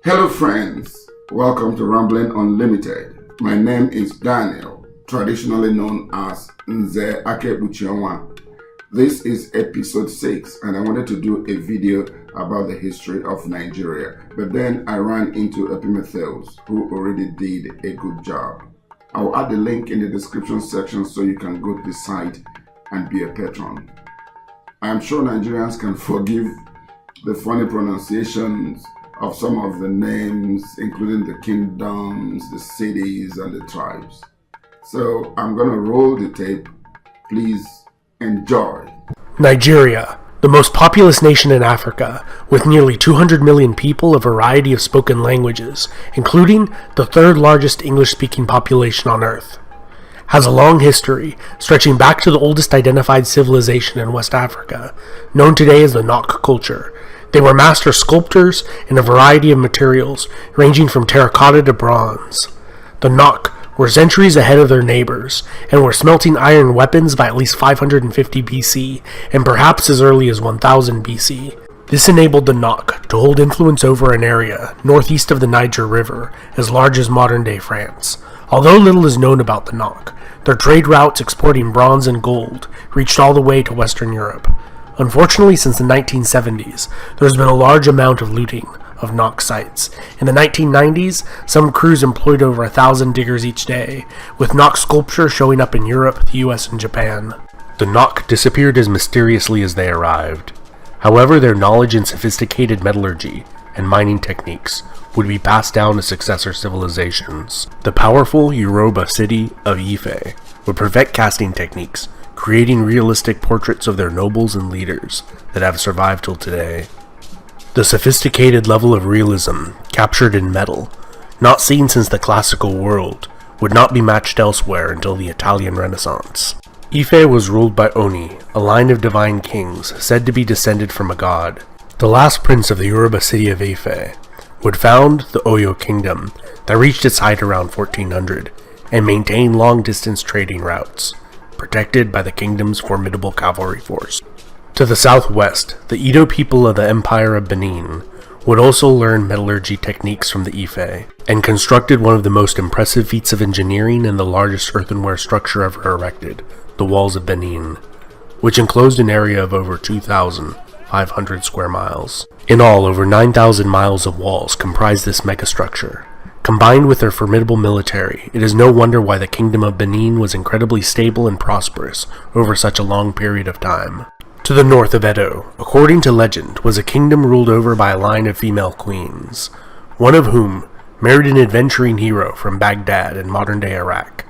Hello friends, welcome to Rambling Unlimited. My name is Daniel, traditionally known as Nze Akebuchionwa. This is episode 6 and I wanted to do a video about the history of Nigeria, but then I ran into Epimetheus, who already did a good job. I'll add the link in the description section so you can go to the site and be a patron. I am sure Nigerians can forgive the funny pronunciations of some of the names, including the kingdoms, the cities, and the tribes. So I'm gonna roll the tape. Please enjoy. Nigeria, the most populous nation in Africa, with nearly 200 million people, a variety of spoken languages, including the third largest English-speaking population on Earth, has a long history, stretching back to the oldest identified civilization in West Africa, known today as the Nok culture. They were master sculptors in a variety of materials, ranging from terracotta to bronze. The Nok were centuries ahead of their neighbors, and were smelting iron weapons by at least 550 BC, and perhaps as early as 1000 BC. This enabled the Nok to hold influence over an area northeast of the Niger River, as large as modern-day France. Although little is known about the Nok, their trade routes exporting bronze and gold reached all the way to Western Europe. Unfortunately, since the 1970s, there has been a large amount of looting of Nok sites. In the 1990s, some crews employed over 1,000 diggers each day, with Nok sculpture showing up in Europe, the US, and Japan. The Nok disappeared as mysteriously as they arrived. However, their knowledge in sophisticated metallurgy and mining techniques would be passed down to successor civilizations. The powerful Yoruba city of Ife would perfect casting techniques, creating realistic portraits of their nobles and leaders that have survived till today. The sophisticated level of realism captured in metal, not seen since the classical world, would not be matched elsewhere until the Italian Renaissance. Ife was ruled by Oni, a line of divine kings said to be descended from a god. The last prince of the Yoruba city of Ife would found the Oyo kingdom that reached its height around 1400 and maintained long-distance trading routes, protected by the kingdom's formidable cavalry force. To the southwest, the Edo people of the Empire of Benin would also learn metallurgy techniques from the Ife, and constructed one of the most impressive feats of engineering and the largest earthenware structure ever erected, the Walls of Benin, which enclosed an area of over 2,500 square miles. In all, over 9,000 miles of walls comprise this megastructure. Combined with their formidable military, it is no wonder why the Kingdom of Benin was incredibly stable and prosperous over such a long period of time. To the north of Edo, according to legend, was a kingdom ruled over by a line of female queens, one of whom married an adventuring hero from Baghdad in modern-day Iraq.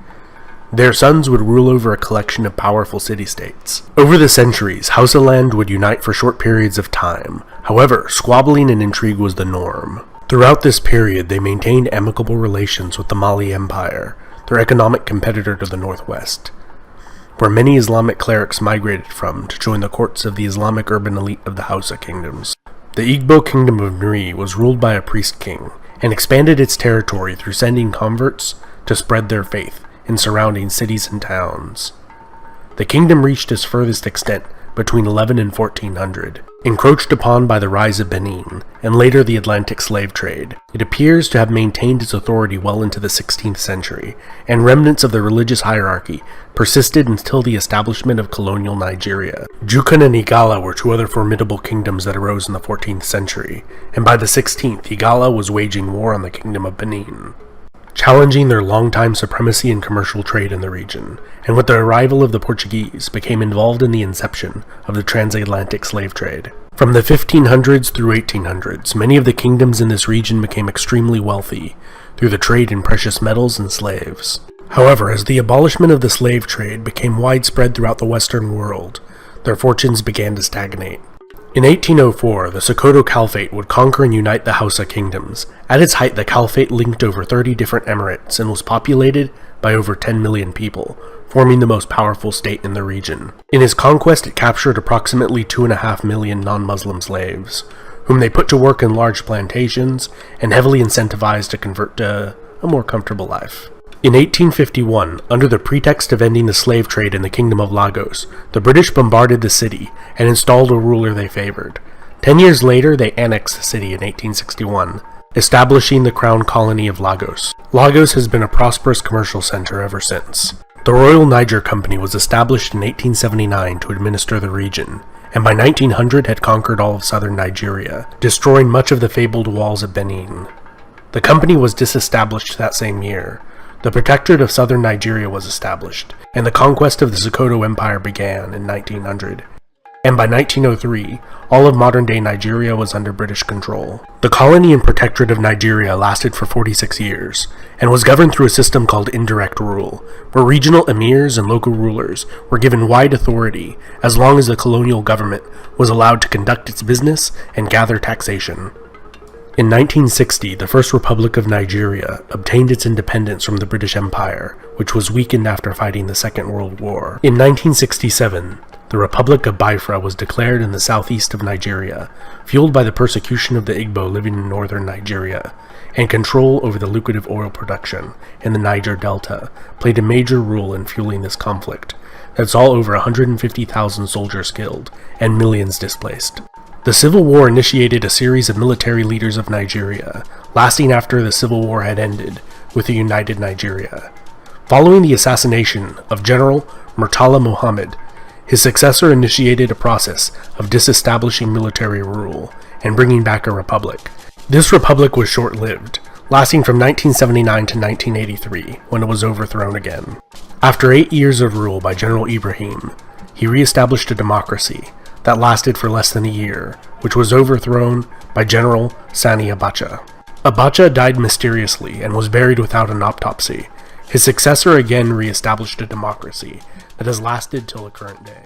Their sons would rule over a collection of powerful city-states. Over the centuries, Hausaland would unite for short periods of time. However, squabbling and intrigue was the norm. Throughout this period, they maintained amicable relations with the Mali Empire, their economic competitor to the northwest, where many Islamic clerics migrated from to join the courts of the Islamic urban elite of the Hausa kingdoms. The Igbo kingdom of Nri was ruled by a priest king, and expanded its territory through sending converts to spread their faith in surrounding cities and towns. The kingdom reached its furthest extent between 11 and 1400, encroached upon by the rise of Benin, and later the Atlantic slave trade. It appears to have maintained its authority well into the 16th century, and remnants of the religious hierarchy persisted until the establishment of colonial Nigeria. Jukan and Igala were two other formidable kingdoms that arose in the 14th century, and by the 16th, Igala was waging war on the Kingdom of Benin, challenging their long-time supremacy in commercial trade in the region, and with the arrival of the Portuguese, became involved in the inception of the transatlantic slave trade. From the 1500s through 1800s, many of the kingdoms in this region became extremely wealthy through the trade in precious metals and slaves. However, as the abolishment of the slave trade became widespread throughout the Western world, their fortunes began to stagnate. In 1804, the Sokoto Caliphate would conquer and unite the Hausa kingdoms. At its height, the Caliphate linked over 30 different emirates and was populated by over 10 million people, forming the most powerful state in the region. In his conquest, it captured approximately 2.5 million non-Muslim slaves, whom they put to work in large plantations and heavily incentivized to convert to a more comfortable life. In 1851, under the pretext of ending the slave trade in the Kingdom of Lagos, the British bombarded the city and installed a ruler they favored. 10 years later, they annexed the city in 1861. establishing the crown colony of Lagos. Lagos has been a prosperous commercial center ever since. The Royal Niger Company was established in 1879 to administer the region, and by 1900 had conquered all of southern Nigeria, destroying much of the fabled walls of Benin. The company was disestablished that same year. The Protectorate of Southern Nigeria was established, and the conquest of the Sokoto Empire began in 1900. And by 1903, all of modern-day Nigeria was under British control. The colony and protectorate of Nigeria lasted for 46 years, and was governed through a system called indirect rule, where regional emirs and local rulers were given wide authority as long as the colonial government was allowed to conduct its business and gather taxation. In 1960, the First Republic of Nigeria obtained its independence from the British Empire, which was weakened after fighting the Second World War. In 1967, the Republic of Biafra was declared in the southeast of Nigeria, fueled by the persecution of the Igbo living in northern Nigeria, and control over the lucrative oil production in the Niger Delta played a major role in fueling this conflict that saw over 150,000 soldiers killed and millions displaced. The Civil War initiated a series of military leaders of Nigeria, lasting after the Civil War had ended with a united Nigeria. Following the assassination of General Murtala Muhammad, his successor initiated a process of disestablishing military rule and bringing back a republic. This republic was short-lived, lasting from 1979 to 1983, when it was overthrown again. After 8 years of rule by General Ibrahim, he re-established a democracy that lasted for less than a year, which was overthrown by General Sani Abacha. Abacha died mysteriously and was buried without an autopsy. His successor again re-established a democracy that has lasted till the current day.